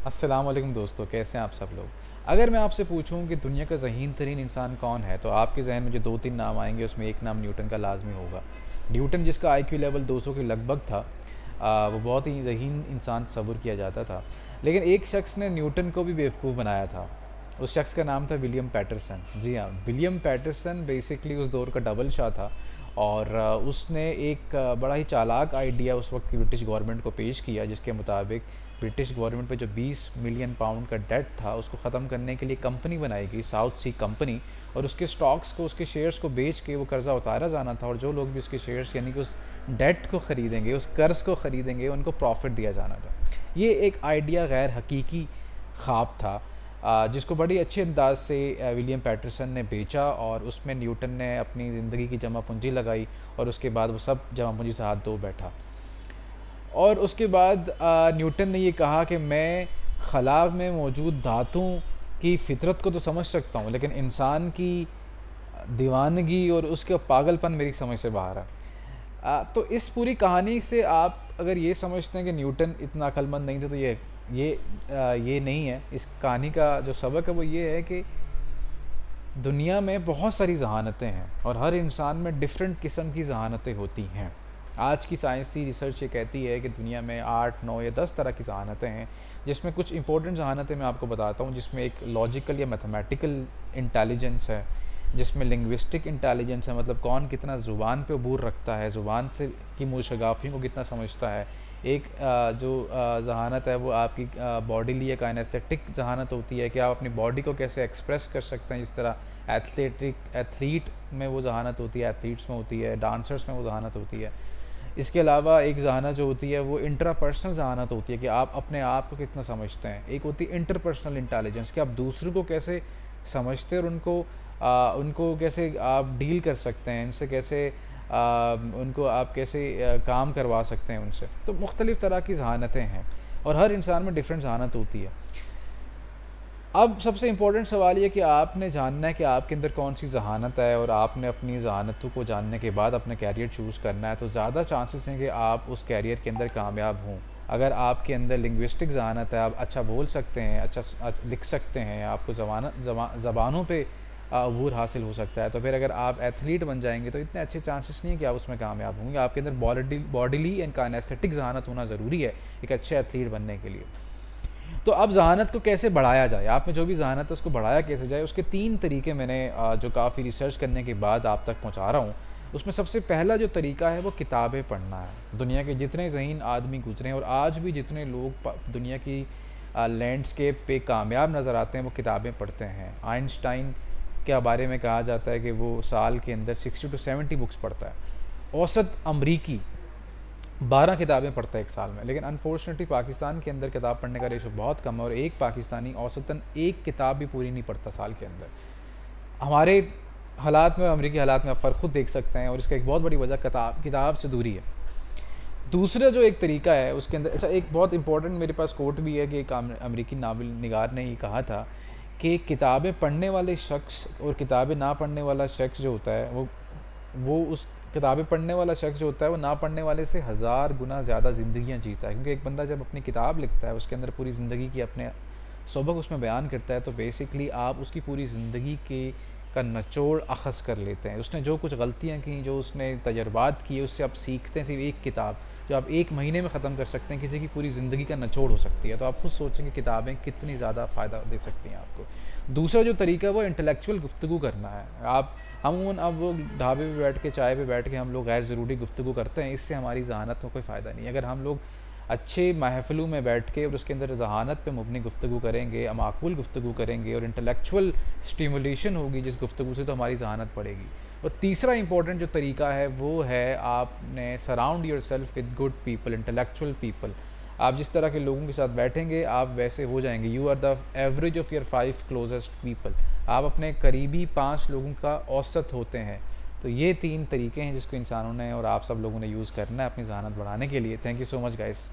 अस्सलाम वालेकुम दोस्तों, कैसे हैं आप सब लोग। अगर मैं आपसे पूछूं कि दुनिया का ज़हीन तरीन इंसान कौन है, तो आपके जहन में जो दो तीन नाम आएंगे उसमें एक नाम न्यूटन का लाजमी होगा। न्यूटन, जिसका आईक्यू लेवल 200 के लगभग था, वो बहुत ही ज़हीन इंसान तस्वुर किया जाता था। लेकिन एक शख्स ने न्यूटन को भी बेवकूफ़ बनाया था। उस शख्स का नाम था विलियम पैटरसन। जी हाँ, विलियम पैटरसन बेसिकली उस दौर का डबल शाह था। और उसने एक बड़ा ही चालाक आइडिया उस वक्त की ब्रिटिश गवर्नमेंट को पेश किया, जिसके मुताबिक ब्रिटिश गवर्नमेंट पे जो 20 मिलियन पाउंड का डेट था उसको ख़त्म करने के लिए कंपनी बनाई गई, साउथ सी कंपनी। और उसके स्टॉक्स को, उसके शेयर्स को बेच के वो कर्ज़ा उतारा जाना था, और जो लोग भी उसके शेयर्स यानी कि उस डेट को ख़रीदेंगे, उस कर्ज़ को ख़रीदेंगे, उनको प्रॉफिट दिया जाना था। ये एक आइडिया गैर हकीकी ख्वाब था, जिसको बड़ी अच्छे अंदाज से विलियम पैटरसन ने बेचा, और उसमें न्यूटन ने अपनी ज़िंदगी की जमा पूंजी लगाई, और उसके बाद वो सब जमा पूंजी से हाथ धो बैठा। और उसके बाद न्यूटन ने ये कहा कि मैं खला में मौजूद धातुओं की फितरत को तो समझ सकता हूँ, लेकिन इंसान की दीवानगी और उसका पागलपन मेरी समझ से बाहर है। तो इस पूरी कहानी से आप अगर ये समझते हैं कि न्यूटन इतना अक्लमंद नहीं थे, तो ये नहीं है। इस कहानी का जो सबक है वो ये है कि दुनिया में बहुत सारी जहानतें हैं, और हर इंसान में डिफरेंट किस्म की जहानतें होती हैं। आज की साइंसी रिसर्च ये कहती है कि दुनिया में 8, 9 या 10 तरह की जहानतें हैं, जिसमें कुछ इंपॉर्टेंट जहानतें मैं आपको बताता हूँ। जिसमें एक लॉजिकल या मैथमेटिकल इंटेलिजेंस है, जिसमें लिंग्विस्टिक इंटेलिजेंस है, मतलब कौन कितना ज़ुबान पे अबूर रखता है, ज़ुबान से की मूशगाफियों को कितना समझता है। एक जो जहानत है वो आपकी बॉडीली या काइनेस्थेटिक जहानत होती है कि आप अपनी बॉडी को कैसे एक्सप्रेस कर सकते हैं। जिस तरह एथलीट में वो जहानत होती है, एथलीट्स में होती है, डांसर्स में वो जहानत होती है। इसके अलावा एक जहानत जो होती है वो इंट्रापर्सनल जहानत होती है कि आप अपने आप को कितना समझते हैं। एक होती है इंटरपर्सनल इंटेलिजेंस कि आप दूसरों को कैसे समझते हैं, और उनको कैसे आप डील कर सकते हैं, इनसे कैसे उनको आप कैसे काम करवा सकते हैं उनसे। तो मुख्तलिफ़ तरह की जहानतें हैं, और हर इंसान में डिफरेंट जहानत होती है। अब सबसे इम्पोर्टेंट सवाल ये कि आपने जानना है कि आपके अंदर कौन सी जहानत है, और आपने अपनी जहानतों को जानने के बाद अपना कैरियर चूज़ करना है। तो ज़्यादा चांसेस हैं कि आप उस कैरियर के अंदर कामयाब हों। अगर आपके अंदर लिंग्विस्टिक जहानत है, आप अच्छा बोल सकते हैं, अच्छा लिख सकते हैं, आपको ज़बानों पे अबूर हासिल हो सकता है, तो फिर अगर आप एथलीट बन जाएंगे तो इतने अच्छे चांसेस नहीं है कि आप उसमें कामयाब होंगे। आपके अंदर बॉडीली एंड काइनेस्थेटिक जहानत होना ज़रूरी है एक अच्छे एथलीट बनने के लिए। तो अब जहानत को कैसे बढ़ाया जाए, आप में जो भी जहानत है उसको बढ़ाया कैसे जाए, उसके 3 तरीके मैंने जो काफ़ी रिसर्च करने के बाद आप तक पहुंचा रहा हूँ। उसमें सबसे पहला जो तरीका है वो किताबें पढ़ना है। दुनिया के जितने ज़हीन आदमी गुजरे हैं, और आज भी जितने लोग दुनिया की लैंडस्केप पे कामयाब नज़र आते हैं, वो किताबें पढ़ते हैं। आइंस्टाइन के बारे में कहा जाता है कि वो साल के अंदर 60 to 70 बुक्स पढ़ता है। औसत अमरीकी 12 किताबें पढ़ता है एक साल में। लेकिन अनफॉर्चुनेटली पाकिस्तान के अंदर किताब पढ़ने का रेशो बहुत कम है, और एक पाकिस्तानी औसतन एक किताब भी पूरी नहीं पढ़ता साल के अंदर। हमारे हालात में, अमरीकी हालात में आप फ़र्क खुद देख सकते हैं, और इसका एक बहुत बड़ी वजह किताब से दूरी है। दूसरा जो एक तरीका है उसके अंदर ऐसा एक बहुत इंपॉर्टेंट मेरे पास कोट भी है कि एक अमरीकी नावल निगार ने ही कहा था कि किताबें पढ़ने वाले शख्स और किताबें ना पढ़ने वाला शख्स जो होता है, वो उस किताबें पढ़ने वाला शख्स जो होता है वो ना पढ़ने वाले से 1000 गुना ज़्यादा ज़िंदगियाँ जीता है। क्योंकि एक बंदा जब अपनी किताब लिखता है, उसके अंदर पूरी ज़िंदगी की अपने सबक उसमें बयान करता है, तो बेसिकली आप उसकी पूरी ज़िंदगी के का निचोड़ अख़ज़ कर लेते हैं। उसने जो कुछ गलतियाँ की, जो उसने तजर्बात किए, उससे आप सीखते हैं। सिर्फ एक किताब जो आप एक महीने में ख़त्म कर सकते हैं, किसी की पूरी ज़िंदगी का निचोड़ हो सकती है। तो आप खुद सोचेंगे किताबें कितनी ज़्यादा फ़ायदा दे सकती हैं आपको। दूसरा जो तरीका है वो इंटेलेक्चुअल गुफ्तगू करना है। आप अमूमन अब वो ढाबे पे बैठ के, चाय पे बैठ के हम लोग गैर ज़रूरी गुफ्तगू करते हैं, इससे हमारी जहानत में कोई फ़ायदा नहीं है। अगर हम लोग अच्छे महफ़िलों में बैठ के और उसके अंदर जहानत पे मुबनी गुफ्तगू करेंगे, माकूल गुफ्तगू करेंगे, और इंटेलेक्चुअल स्टिमुलेशन होगी जिस गुफ्तगू से, तो हमारी जहानत बढ़ेगी। और तीसरा इंपॉर्टेंट जो तरीका है वो है आपने surround your self with good people, intellectual people. आप जिस तरह के लोगों के साथ बैठेंगे आप वैसे हो जाएंगे। You are the average of your 5 closest people. आप अपने करीबी 5 लोगों का औसत होते हैं। तो ये 3 तरीके हैं जिसको इंसानों ने और आप सब लोगों ने यूज़ करना है अपनी जहानत बढ़ाने के लिए। Thank you so much guys.